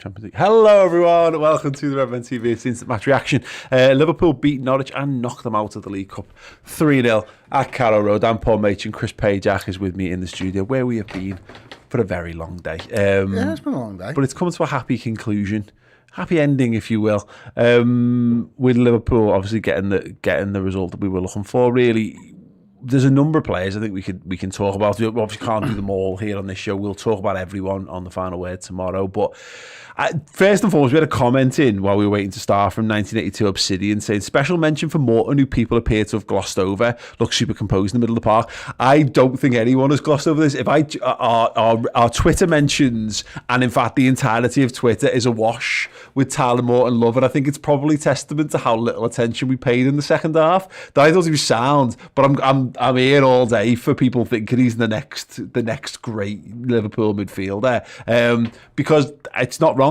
Champions League. Hello, everyone. Welcome to the Redmen TV. It's instant match reaction. Liverpool beat Norwich and knocked them out of the League Cup 3-0 at Carrow Road. I'm Paul Machin. Chris Pajak is with me in the studio, where we have been for a very long day. Yeah, it's been a long day. But it's come to a happy conclusion. Happy ending, if you will. With Liverpool obviously getting the result that we were looking for. Really, there's a number of players I think we can talk about. We obviously can't do them all here on this show. We'll talk about everyone on the final word tomorrow. But first and foremost, we had a comment in while we were waiting to start from 1982 Obsidian saying, special mention for Morton, who people appear to have glossed over. Looks super composed in the middle of the park. I don't think anyone has glossed over this. If our Twitter mentions, and in fact the entirety of Twitter is awash with Tyler Morton love, and I think it's probably testament to how little attention we paid in the second half. That I thought he was sound, but I'm here all day for people thinking he's the next great Liverpool midfielder, because it's not wrong.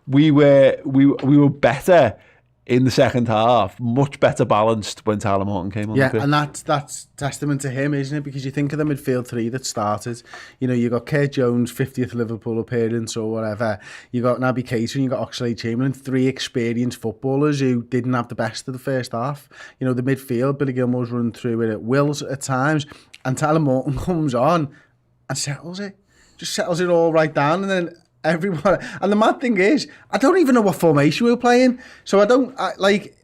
We were better in the second half, much better balanced when Tyler Morton came on. Yeah, and that's testament to him, isn't it? Because you think of the midfield three that started. You know, you got Kurt Jones, 50th Liverpool appearance or whatever. You got Naby Keita and you got Oxlade-Chamberlain, three experienced footballers who didn't have the best of the first half. You know, the midfield, Billy Gilmore's running through it at wills at times, and Tyler Morton comes on and settles it. Just settles it all right down, and then everyone. And the mad thing is, I don't even know what formation we were playing, so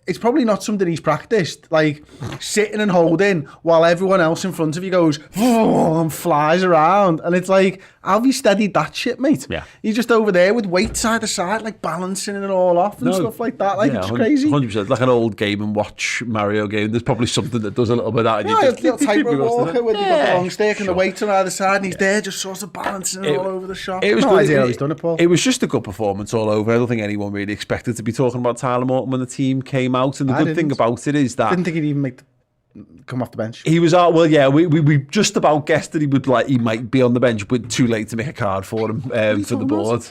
it's probably not something he's practiced, like sitting and holding while everyone else in front of you goes and flies around, and it's like, how have you studied that shit, mate? Yeah, you're just over there with weight side to side, like balancing it all off and stuff like that. Like, it's crazy. 100%, like an old Game and Watch Mario game. There's probably something that does a little bit of that. Yeah, a little tightrope walker with you've got the long stick and the weights on either side, and he's there just sort of balancing it all over the shop. It was no idea how he's done it, Paul. It was just a good performance all over. I don't think anyone really expected to be talking about Tyler Morton when the team came out, and the good thing about it is that I didn't think he'd even come off the bench. He was out. Well, yeah, we just about guessed that he might be on the bench, but too late to make a card for him for the board.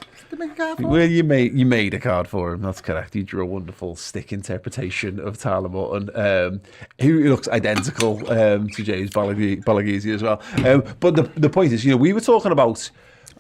Well, you made a card for him. That's correct. You drew a wonderful stick interpretation of Tyler Morton, who looks identical to James Balaghese as well. But the point is, you know, we were talking about.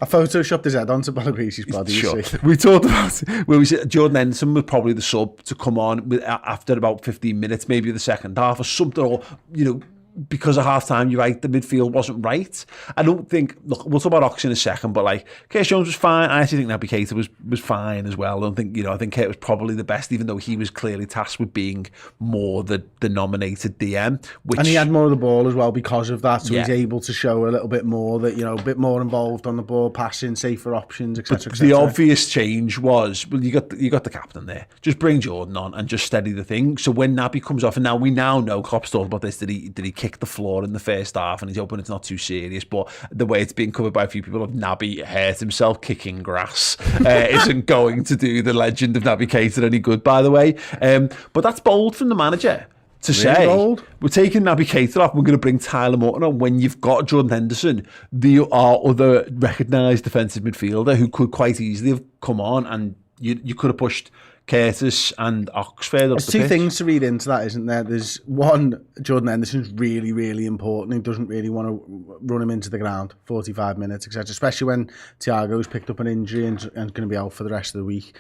I photoshopped his head onto Balaghese's body. We talked about where we said Jordan Henderson was probably the sub to come on after about 15 minutes, maybe the second half or something, or, you know, because of half time, you're right, the midfield wasn't right. I don't think, look, we'll talk about Ox in a second, but like, Kurt Jones was fine. I actually think Naby Keita was fine as well. I don't think, you know, I think Kurt was probably the best, even though he was clearly tasked with being more the nominated DM. And he had more of the ball as well because of that, so he's able to show a little bit more that, you know, a bit more involved on the ball, passing, safer options, etc. The obvious change was, well, you got the captain there. Just bring Jordan on and just steady the thing. So when Naby comes off, and now we know, Klopp's talked about this, did he kick the floor in the first half, and he's hoping it's not too serious, but the way it's been covered by a few people of Naby hurt himself kicking grass isn't going to do the legend of Naby Keita any good, by the way. But that's bold from the manager to say, we're taking Naby Keita off, we're going to bring Tyler Morton on when you've got Jordan Henderson, the other recognised defensive midfielder who could quite easily have come on, and you could have pushed Curtis and Oxford. There's two things to read into that, isn't there? There's one, Jordan Henderson's really, really important. He doesn't really want to run him into the ground 45 minutes, etc., especially when Thiago's picked up an injury and going to be out for the rest of the week.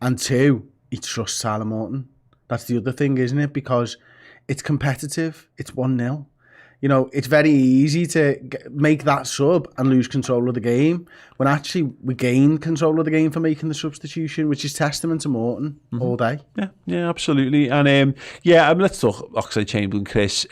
And two, he trusts Tyler Morton. That's the other thing, isn't it? Because it's competitive. It's 1-0. You know, it's very easy to make that sub and lose control of the game, when actually we gained control of the game for making the substitution, which is testament to Morton all day. Yeah, absolutely. And let's talk Oxlade-Chamberlain, Chris.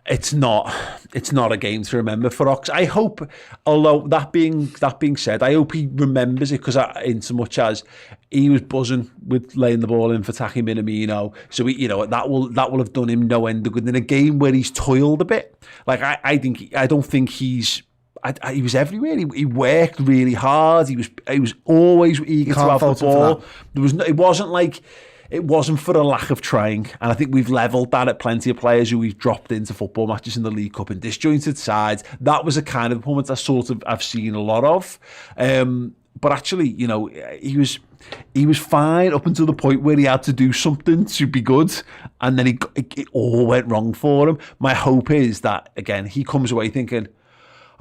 It's not a game to remember for Ox. I hope, although that being said, I hope he remembers it, because in so much as he was buzzing with laying the ball in for Takumi Minamino, so that will have done him no end of good in a game where he's toiled a bit. Like I don't think he was everywhere. He worked really hard. He was always eager to have the ball. It wasn't for a lack of trying, and I think we've levelled that at plenty of players who we've dropped into football matches in the League Cup in disjointed sides. That was a kind of performance I've seen a lot of. But actually, you know, he was fine up until the point where he had to do something to be good, and then it all went wrong for him. My hope is that, again, he comes away thinking,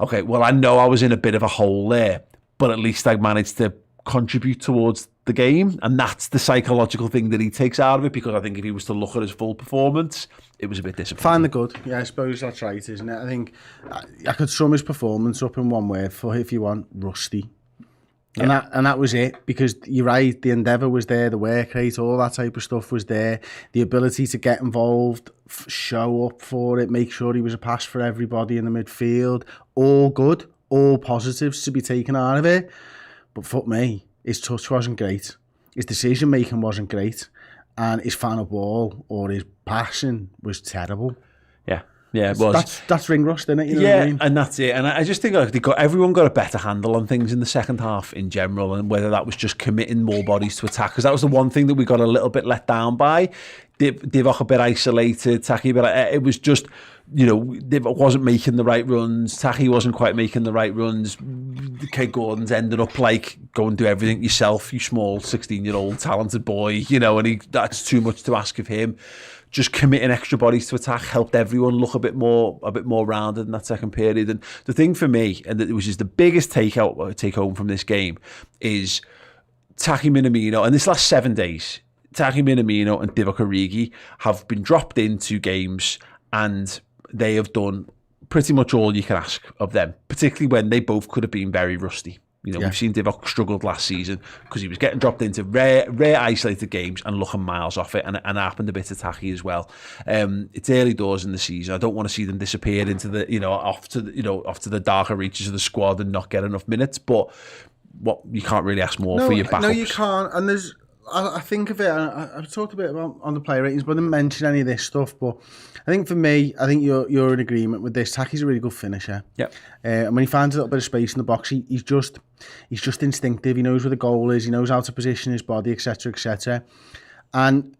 okay, well, I know I was in a bit of a hole there, but at least I managed to contribute towards the game, and that's the psychological thing that he takes out of it, because I think if he was to look at his full performance, it was a bit disappointing. Find the good. Yeah, I suppose that's right, isn't it? I think I could sum his performance up in one word for, if you want, rusty. Yeah. And that was it, because you're right, the endeavour was there, the work rate, all that type of stuff was there, the ability to get involved, show up for it, make sure he was a pass for everybody in the midfield, all good, all positives to be taken out of it. But fuck me, his touch wasn't great, his decision making wasn't great, and his final ball or his passing was terrible. Yeah, it was. That's ring rust, isn't it? You know what I mean? And that's it. And I just think everyone got a better handle on things in the second half in general, and whether that was just committing more bodies to attack, because that was the one thing that we got a little bit let down by. Divock a bit isolated, Taki, but it was just, Divock wasn't making the right runs, Taki wasn't quite making the right runs. Kate Gordon's ended up like, go and do everything yourself, you small 16-year-old talented boy, and that's too much to ask of him. Just committing extra bodies to attack helped everyone look a bit more rounded in that second period. And the thing for me, and which is the biggest take home from this game, is Takumi Minamino. And this last 7 days, Takumi Minamino and Divock Origi have been dropped into games, and they have done pretty much all you can ask of them, particularly when they both could have been very rusty. We've seen Divock struggled last season because he was getting dropped into rare isolated games and looking miles off it, and it happened a bit to Taki as well. It's early doors in the season. I don't want to see them disappear into the off to the darker reaches of the squad and not get enough minutes. But you can't really ask more for your backups. No, you can't. And I think of it, I've talked a bit about on the player ratings, but I didn't mention any of this stuff. But I think for me, I think you're in agreement with this. Taki's a really good finisher. Yep. And when he finds a little bit of space in the box, he's just instinctive. He knows where the goal is. He knows how to position his body, etc., etc. And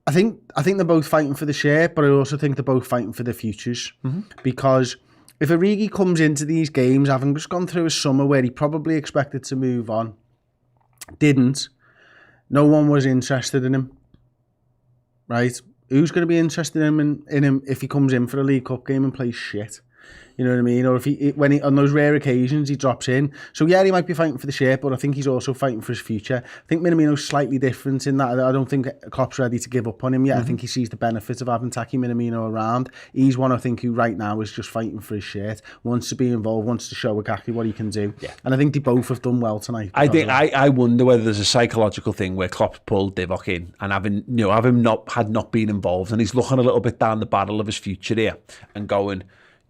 I think they're both fighting for the share, but I also think they're both fighting for their futures. Mm-hmm. Because if Origi comes into these games having just gone through a summer where he probably expected to move on, didn't. No one was interested in him, right? Who's going to be interested in him if he comes in for a League Cup game and plays shit? You know what I mean? Or if when on those rare occasions he drops in. So yeah, he might be fighting for the shirt, but I think he's also fighting for his future. I think Minamino's slightly different in that I don't think Klopp's ready to give up on him yet. Mm-hmm. I think he sees the benefit of having Takumi Minamino around. He's one, I think, who right now is just fighting for his shirt, wants to be involved, wants to show exactly what he can do. Yeah. And I think they both have done well tonight. I wonder whether there's a psychological thing where Klopp's pulled Divock in and having not been involved, and he's looking a little bit down the barrel of his future here and going.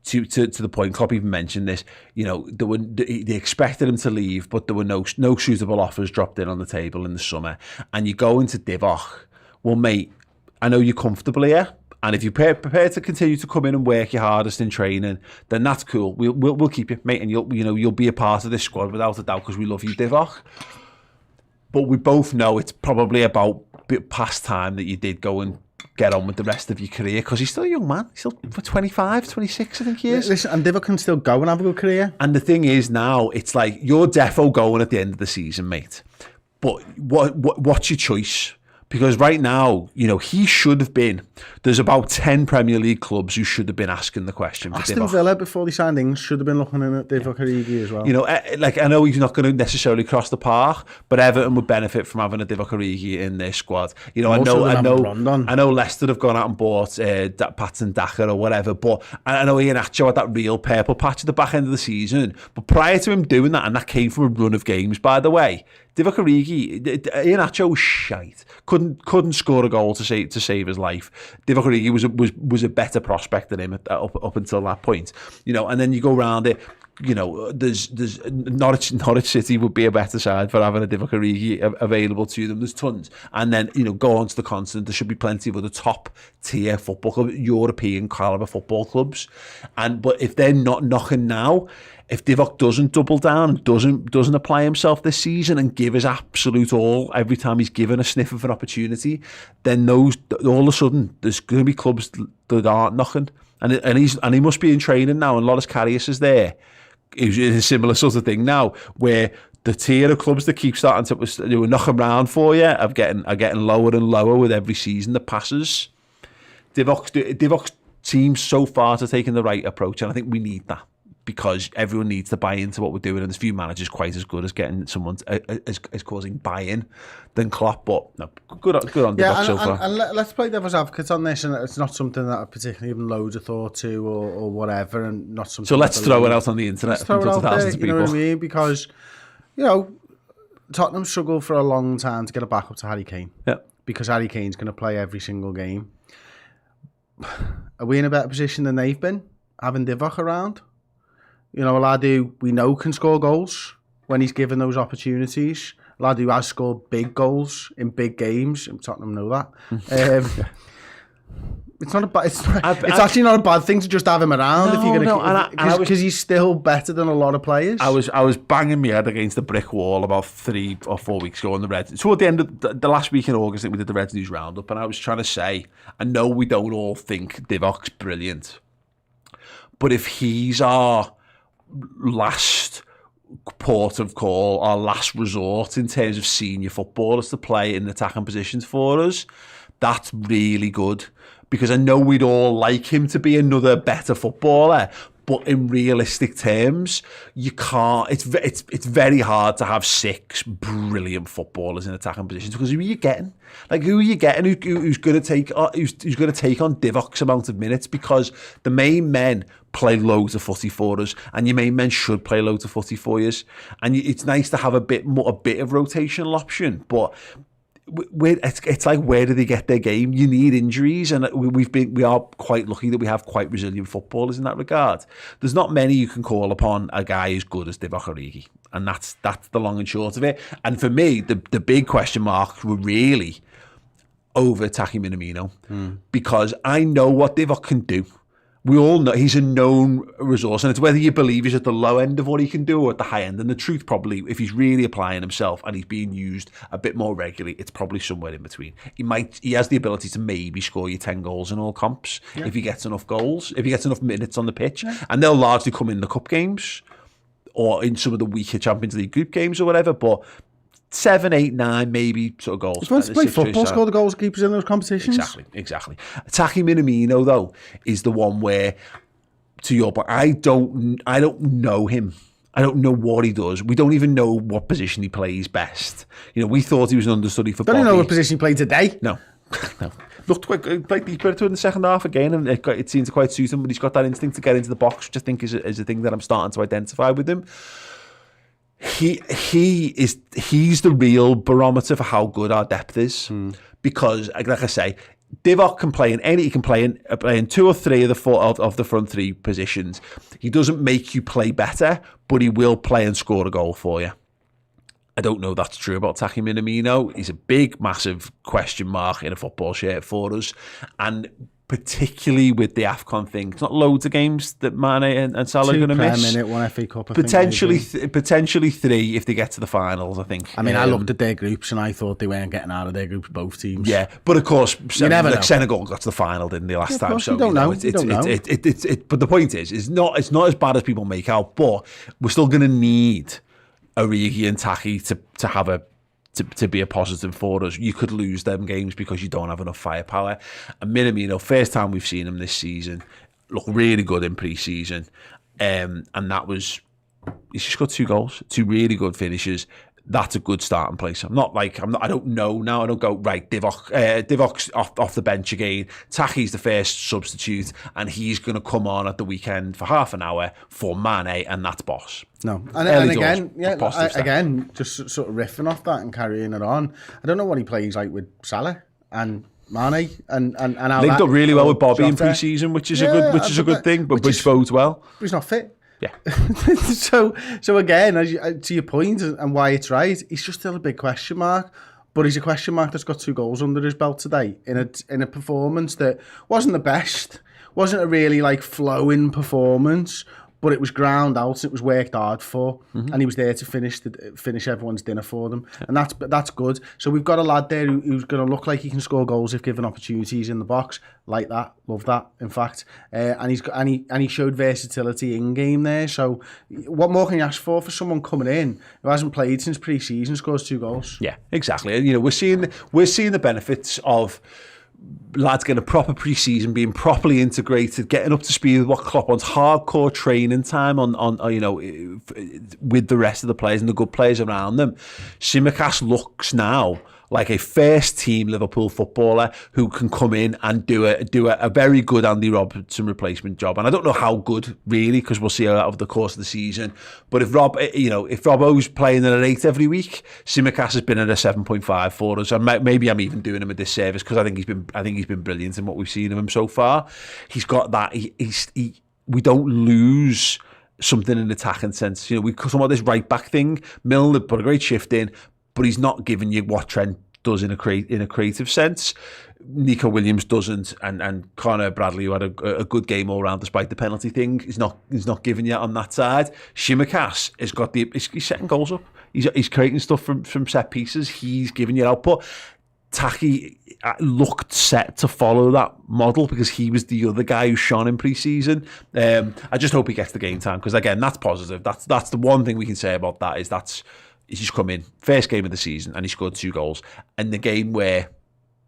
To the point, Klopp even mentioned this. They expected him to leave, but there were no suitable offers dropped in on the table in the summer. And you go into Divock, well, mate, I know you're comfortable here, and if you're prepared to continue to come in and work your hardest in training, then that's cool. We'll keep you, mate, and you'll be a part of this squad without a doubt because we love you, Divock. But we both know it's probably about past time that you did go and get on with the rest of your career, because he's still a young man. He's still 25, 26, I think he is. Listen, and Divock can still go and have a good career. And the thing is now, it's like, you're defo going at the end of the season, mate. But what's your choice? Because right now, he should have been. There's about 10 Premier League clubs who should have been asking the question. For Aston Divock. Villa, before they signed Ings, should have been looking at Divock Origi as well. I know he's not going to necessarily cross the park, but Everton would benefit from having a Divock Origi in their squad. I know Leicester have gone out and bought Patson Daka or whatever, but I know Iheanacho had that real purple patch at the back end of the season. But prior to him doing that, and that came from a run of games, by the way, Divock Origi, Iheanacho was shite. Couldn't score a goal to save his life. Divock Origi was a better prospect than him up until that point. And then you go around it. There's Norwich City would be a better side for having a Divock Origi available to them. There's tons. And then, go on to the continent. There should be plenty of other top tier football clubs, European caliber football clubs. But if they're not knocking now, if Divock doesn't double down, doesn't apply himself this season and give his absolute all every time he's given a sniff of an opportunity, then all of a sudden there's going to be clubs that aren't knocking. And he must be in training now, and Loris Karius is there. It's a similar sort of thing now, where the tier of clubs that keep starting to knock around for you are getting lower and lower with every season that passes. Divock seems so far to taking the right approach, and I think we need that. because everyone needs to buy into what we're doing, and there's few managers quite as good as getting someone as causing buy-in than Klopp. But no, good on Divock so far. And let's play devil's advocate on this, and it's not something that I particularly given loads of thought to or whatever, and not something. So let's throw it out on the internet. Throw it out there, you know what I mean? Because Tottenham struggled for a long time to get a backup to Harry Kane. Yeah. Because Harry Kane's going to play every single game. Are we in a better position than they've been, having Divock around? A lad who we know can score goals when he's given those opportunities. A lad who has scored big goals in big games. Tottenham know that. It's not a bad. It's actually not a bad thing to just have him around if you're going to, because he's still better than a lot of players. I was banging my head against the brick wall about 3 or 4 weeks ago on the Reds. So at the end of the last week in August, I think we did the Reds News Roundup, and I was trying to say, I know we don't all think Divock's brilliant, but if he's our last port of call, our last resort in terms of senior footballers to play in attacking positions for us, that's really good. Because I know we'd all like him to be another better footballer, but in realistic terms, you can't. It's very hard to have 6 brilliant footballers in attacking positions, because who are you getting? Who are you getting who's going to take on Divock's amount of minutes? Because the main men play loads of footy for us, and your main men should play loads of footy for you. And it's nice to have a bit of rotational option, but. It's like, where do they get their game? You need injuries, and we are quite lucky that we have quite resilient footballers in that regard. There's not many you can call upon a guy as good as Divock Origi, and that's the long and short of it. And for me, the big question marks were really over Takumi Minamino, because I know what Divock can do. We all know he's a known resource, and it's whether you believe he's at the low end of what he can do or at the high end. And the truth, probably, if he's really applying himself and he's being used a bit more regularly, it's probably somewhere in between. He has the ability to maybe score you 10 goals in all comps if he gets enough goals, if he gets enough minutes on the pitch, and they'll largely come in the cup games or in some of the weaker Champions League group games or whatever. But 7, 8, 9, maybe sort of goals. He wants to play football, score the goals, keepers in those competitions. Exactly. Takumi Minamino, though, is the one where, to your point, I don't know him. I don't know what he does. We don't even know what position he plays best. We thought he was an understudy for Bobby. Don't even know what position he played today. No. Looked quite deeper into it in the second half again, and it seemed to quite suit him, but he's got that instinct to get into the box, which I think is a thing that I'm starting to identify with him. He's the real barometer for how good our depth is, because, like I say, Divock can play in 2 or 3 of the front 3 positions. He doesn't make you play better, but he will play and score a goal for you. I don't know that's true about Takumi Minamino. He's a big, massive question mark in a football shirt for us, and particularly with the AFCON thing. It's not loads of games that Mane and Salah are going to miss. 2 per minute, 1 FA Cup, potentially 3 if they get to the finals, I think. I mean, I looked at their groups and I thought they weren't getting out of their groups, both teams. Yeah, but of course, Senegal got to the final, didn't they, last time? So you don't know. But the point is, it's not as bad as people make out, but we're still going to need Origi and Taki to have to be a positive for us. You could lose them games because you don't have enough firepower. And Minamino, first time we've seen him this season, look really good in pre-season, and he's just got 2 goals, 2 really good finishes. That's a good starting place. I don't know now. I don't go, right, Divock's off the bench again. Taki's the first substitute, and he's going to come on at the weekend for half an hour for Mane, and that's boss. No. And again, just sort of riffing off that and carrying it on. I don't know what he plays like with Salah and Mane and linked up really well with Bobby in pre-season, which is a good thing, but which bodes well. But he's not fit. Yeah. so again, to your point and why it's right, he's just still a big question mark. But he's a question mark that's got 2 goals under his belt today in a performance that wasn't the best, wasn't a really flowing performance, but it was ground out, it was worked hard for, and he was there to finish everyone's dinner for them, and that's good. So we've got a lad there who's going to look like he can score goals if given opportunities in the box, like that. Love that, in fact, and he showed versatility in game there. So what more can you ask for someone coming in who hasn't played since pre-season, scores 2 goals? Yeah, exactly. We're seeing the benefits of lads getting a proper pre-season, being properly integrated, getting up to speed with what Klopp wants, hardcore training time on with the rest of the players and the good players around them. Tsimikas looks now like a first-team Liverpool footballer who can come in and do a very good Andy Robertson replacement job. And I don't know how good, really, because we'll see how over the course of the season. But if Robbo's playing at an 8 every week, Tsimikas has been at a 7.5 for us. And maybe I'm even doing him a disservice because I think he's been brilliant in what we've seen of him so far. He's got that. We don't lose something in attacking sense. We come about this right back thing. Milner put a great shift in, but he's not giving you what Trent does in a creative sense. Nico Williams doesn't, and Connor Bradley, who had a good game all round despite the penalty thing, he's not giving you on that side. Tsimikas has got he's setting goals up. He's creating stuff from set pieces. He's giving you output. Taki looked set to follow that model because he was the other guy who shone in pre-season. I just hope he gets the game time because again, that's positive. That's the one thing we can say about that is he's just come in, first game of the season, and he scored 2 goals. And the game where,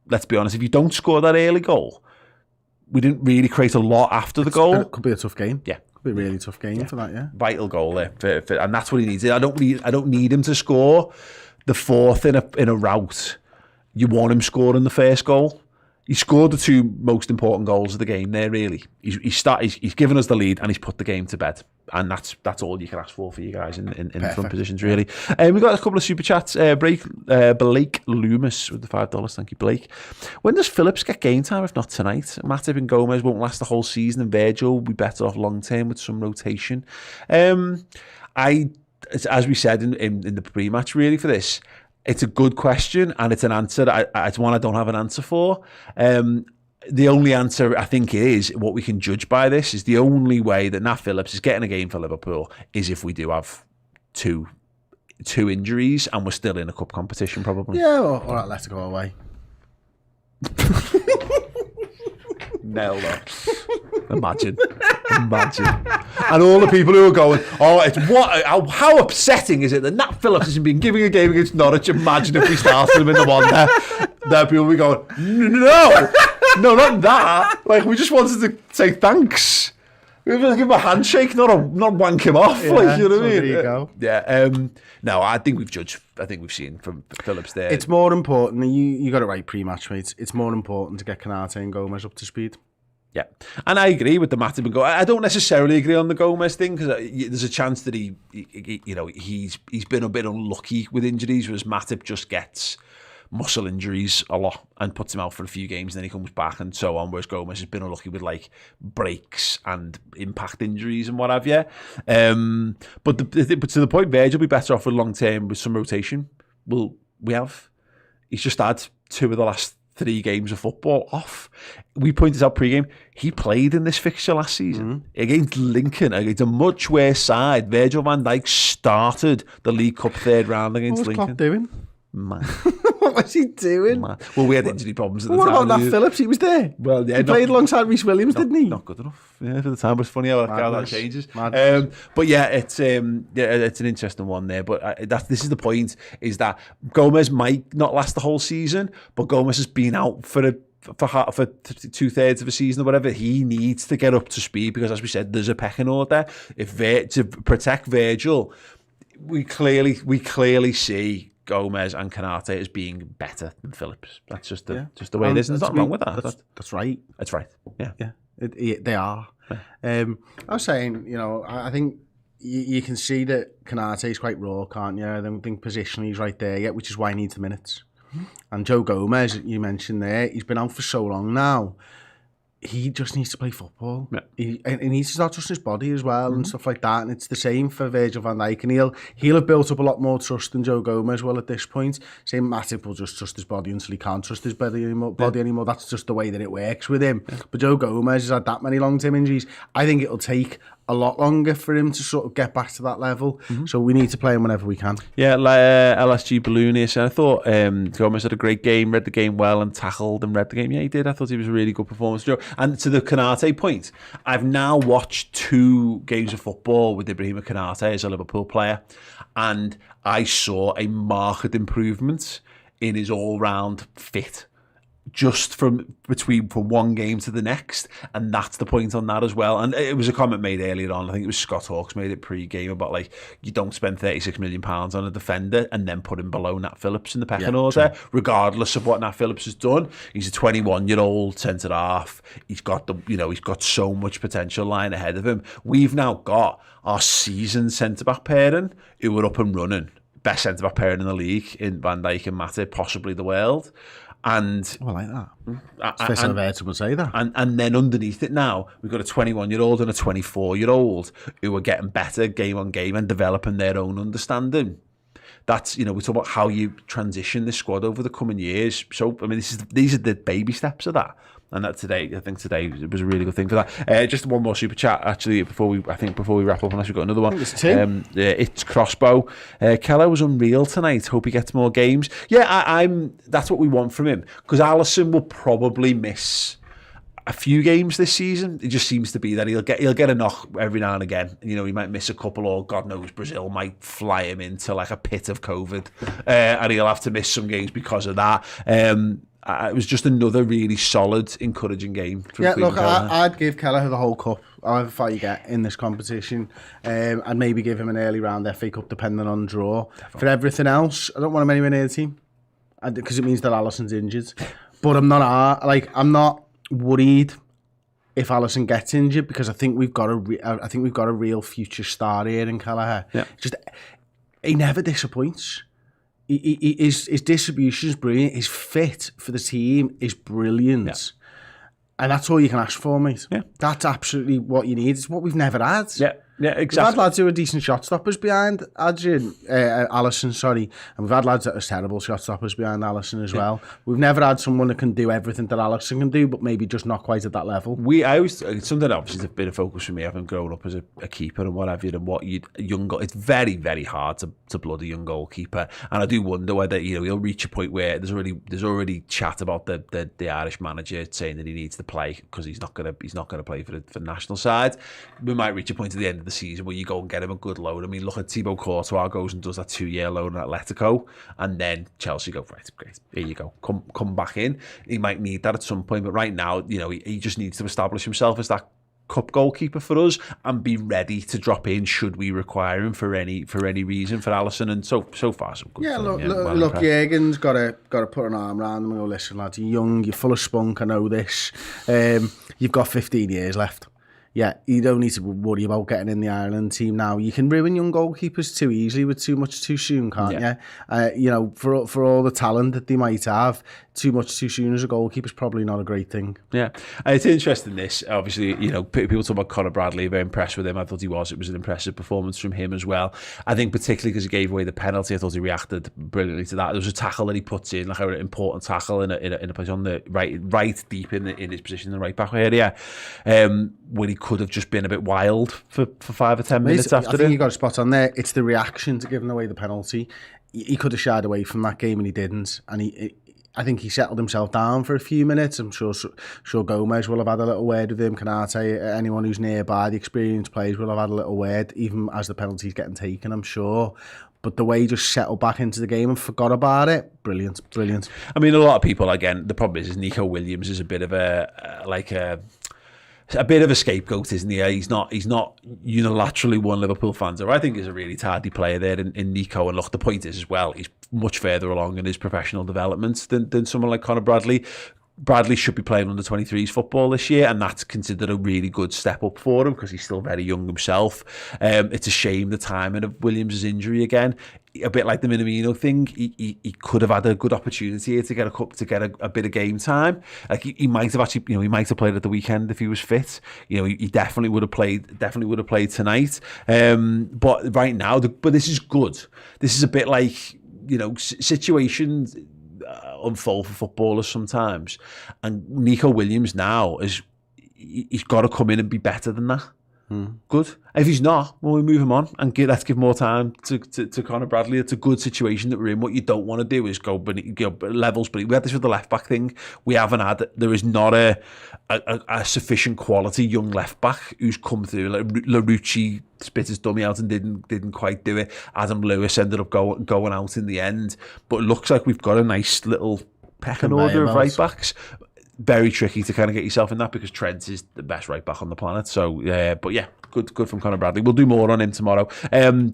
let's be honest, if you don't score that early goal, we didn't really create a lot after the goal. It could be a tough game. Yeah. Could be a really tough game for that, yeah. Vital goal there, and that's what he needs. I don't need him to score the 4th in a rout. You want him scoring the first goal. He scored the 2 most important goals of the game there, really. He's given us the lead and he's put the game to bed. And that's all you can ask for you guys in front positions, really. We've got a couple of super chats. Blake Loomis with the $5. Thank you, Blake. When does Phillips get game time, if not tonight? Matip and Gomez won't last the whole season and Virgil will be better off long term with some rotation. As we said in the pre-match, really, for this, it's a good question and it's an answer. It's one I don't have an answer for. The only answer I think is what we can judge by this is the only way that Nat Phillips is getting a game for Liverpool is if we do have two injuries and we're still in a cup competition, probably. Yeah, or Atletico away. Nailed it. Imagine. And all the people who are going, how upsetting is it that Nat Phillips hasn't been giving a game against Norwich? Imagine if we started him in the one there. There people will be going, no, not that. Like, we just wanted to say thanks. We were going to give him a handshake, not wank him off. Yeah, like, you know what I mean? There you go. Yeah. No, I think we've judged. I think we've seen from Phillips there. It's more important. You got it right pre-match, mate. It's more important to get Canate and Gomez up to speed. Yeah, and I agree with the Matip and Gomez. I don't necessarily agree on the Gomez thing because there's a chance that he's been a bit unlucky with injuries, whereas Matip just gets muscle injuries a lot and puts him out for a few games, and then he comes back and so on. Whereas Gomez has been unlucky with like breaks and impact injuries and what have you. But to the point, Virgil will be better off with long term with some rotation. He's just had 2 of the last 3 games of football off. We pointed out pre-game, he played in this fixture last season against Lincoln, against a much worse side. Virgil van Dijk started the League Cup 3rd round against Lincoln. What was Klopp doing? Man. What was he doing? Man. Well, we had injury problems at the time. What about Nat Phillips? He was there. Well, yeah, he played alongside Reece Williams, didn't he? Not good enough. Yeah, for the time. It was funny how that changes. But yeah, it's an interesting one there. But this is the point: is that Gomez might not last the whole season, but Gomez has been out for 2/3 of a season or whatever. He needs to get up to speed because, as we said, there's a pecking order. To protect Virgil, we clearly see Gomez and Canate as being better than Phillips. That's just the way it is. There's nothing wrong with that. That's right. That's right. Yeah. They are. I was saying, I think you can see that Canate is quite raw, can't you? I don't think positionally he's right there yet, which is why he needs the minutes. And Joe Gomez, you mentioned there, he's been out for so long now. He just needs to play football. Yeah. He needs to start trusting his body as well and stuff like that. And it's the same for Virgil van Dijk. And he'll have built up a lot more trust than Joe Gomez will at this point. Same Matip will just trust his body until he can't trust his body anymore. That's just the way that it works with him. Yeah. But Joe Gomez has had that many long-term injuries. I think it'll take a lot longer for him to sort of get back to that level. So we need to play him whenever we can. Yeah, LSG Balloon here. So I thought Gomez had a great game, read the game well and tackled and read the game. Yeah, he did. I thought he was a really good performance, Joe. And to the Canate point, I've now watched 2 games of football with Ibrahima Canate as a Liverpool player, and I saw a marked improvement in his all-round fit. just from one game to the next, and that's the point on that as well. And it was a comment made earlier on, I think it was Scott Hawkes made it pre-game, about like, you don't spend £36 million on a defender and then put him below Nat Phillips in the pecking order, regardless of what Nat Phillips has done. He's a 21-year-old centre half. He's got he's got so much potential lying ahead of him. We've now got our seasoned centre back pairing who are up and running, best centre back pairing in the league in Van Dijk and Matip, possibly the world. And I like that. It's first time I've heard someone say that. And then underneath it now, we've got a 21-year-old and a 24-year-old who are getting better game on game and developing their own understanding. That's, we talk about how you transition the squad over the coming years. So, I mean, these are the baby steps of that. And that today was a really good thing for that. Just one more super chat, actually, before we wrap up, unless we've got another one. There's two. It's Crossbow. Keller was unreal tonight. Hope he gets more games. Yeah, that's what we want from him, because Alisson will probably miss a few games this season. It just seems to be that he'll get a knock every now and again. He might miss a couple, or God knows, Brazil might fly him into like a pit of COVID, and he'll have to miss some games because of that. It was just another really solid, encouraging game. Look, I'd give Kelleher the whole cup, however far you get in this competition. I'd maybe give him an early round FA Cup, depending on draw. Definitely. For everything else, I don't want him anywhere near the team, because it means that Alisson's injured. But I'm not worried if Alisson gets injured, because I think we've got a real future star here in Kelleher. Yeah. He never disappoints. His distribution is brilliant. His fit for the team is brilliant. Yeah. And that's all you can ask for, mate. Yeah. That's absolutely what you need. It's what we've never had. Yeah, exactly. We've had lads who are decent shot stoppers behind Alisson, sorry. And we've had lads that are terrible shot stoppers behind Alisson as well. We've never had someone that can do everything that Alisson can do, but maybe just not quite at that level. It's something that obviously has been a focus for me, having grown up as a keeper and what have you, and it's very, very hard to blood a young goalkeeper. And I do wonder whether, he'll reach a point where there's already chat about the Irish manager saying that he needs to play because he's not gonna play for the national side. We might reach a point at the end of the season where you go and get him a good loan. I mean, look at Thibaut Courtois goes and does that 2-year loan at Atletico, and then Chelsea go, right, great, here you go, come back in. He might need that at some point, but right now, he just needs to establish himself as that cup goalkeeper for us and be ready to drop in should we require him for any reason for Alisson. And so far so good. Yeah, look, Jürgen's got to put an arm around him and go, listen, lads, you're young, you're full of spunk, I know this. You've got 15 years left. Yeah, you don't need to worry about getting in the Ireland team now. You can ruin young goalkeepers too easily with too much too soon, can't you? For all the talent that they might have, too much too soon as a goalkeeper is probably not a great thing. Yeah, it's interesting this. Obviously, people talk about Conor Bradley, very impressed with him. I thought he was. It was an impressive performance from him as well. I think particularly because he gave away the penalty, I thought he reacted brilliantly to that. There was a tackle that he puts in, like an important tackle in a place on the right deep in his position in the right back area, when he could have just been a bit wild for 5 or 10 minutes after it. I think you got a spot on there. It's the reaction to giving away the penalty. He could have shied away from that game and he didn't. And I think he settled himself down for a few minutes. I'm sure Gomez will have had a little word with him. Canate, anyone who's nearby, the experienced players will have had a little word, even as the penalty's getting taken, I'm sure. But the way he just settled back into the game and forgot about it, brilliant. I mean, a lot of people, again, the problem is Nico Williams is a bit of a bit of a scapegoat, isn't he? He's not unilaterally one Liverpool fans. I think he's a really tardy player there in Nico. And look, the point is as well, he's much further along in his professional development than someone like Conor Bradley. Bradley should be playing under 23s football this year, and that's considered a really good step up for him because he's still very young himself. It's a shame the timing of Williams' injury again. A bit like the Minamino thing, he could have had a good opportunity here to get a bit of game time. Like he might have actually, he might have played at the weekend if he was fit. He definitely would have played tonight. But right now, but this is good. This is a bit like situations unfold for footballers sometimes, and Nico Williams now he's got to come in and be better than that. Good. If he's not, well, we move him on and let's give more time to Conor Bradley. It's a good situation that we're in. What you don't want to do is go levels. But we had this with the left back thing. We haven't had. There is not a sufficient quality young left back who's come through. Like Larucci spit his dummy out and didn't quite do it. Adam Lewis ended up going out in the end. But it looks like we've got a nice little pecking order of right backs. Very tricky to kind of get yourself in that because Trent is the best right back on the planet. So, but yeah, good from Conor Bradley. We'll do more on him tomorrow.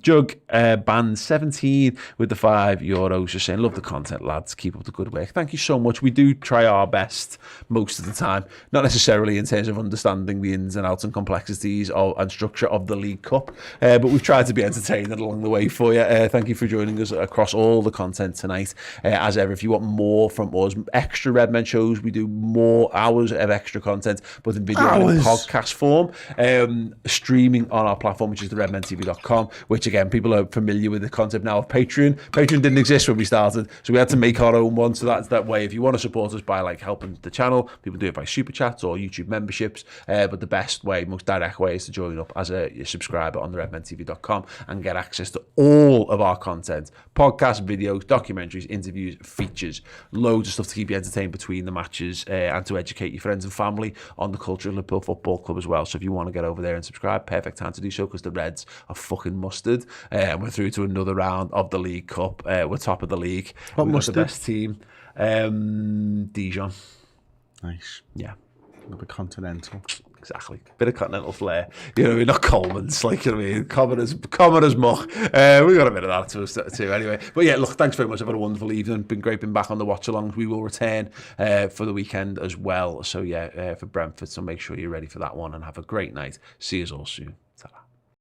Jug, band 17 with the €5. Just saying, love the content, lads. Keep up the good work. Thank you so much. We do try our best most of the time. Not necessarily in terms of understanding the ins and outs and complexities and structure of the League Cup, but we've tried to be entertaining along the way for you. Thank you for joining us across all the content tonight. As ever, if you want more from us, extra Redmen shows, we do more hours of extra content, both in video and in podcast form, streaming on our platform, which is the redmentv.com, which again, people are familiar with the concept now of Patreon. Patreon didn't exist when we started, so we had to make our own one. So that's that way. If you want to support us by like helping the channel, people do it by super chats or YouTube memberships, but the best way, most direct way, is to join up as a subscriber on the redmentv.com and get access to all of our content, podcasts, videos, documentaries, interviews, features, loads of stuff to keep you entertained between the matches, and to educate your friends and family on the culture of Liverpool Football Club as well. So if you want to get over there and subscribe, perfect time to do so because the Reds are fucking mustard. And we're through to another round of the League Cup. We're top of the league. We've got the best team. Dijon. Nice. Yeah. Another continental. Exactly. Bit of continental flair. You know, we're not Coleman's, like, you know what I mean? Common as muck. We got a bit of that to us too anyway. But yeah, look, thanks very much. I've had a wonderful evening. Been great being back on the watch-alongs. We will return for the weekend as well. So yeah, for Brentford. So make sure you're ready for that one and have a great night. See you all soon.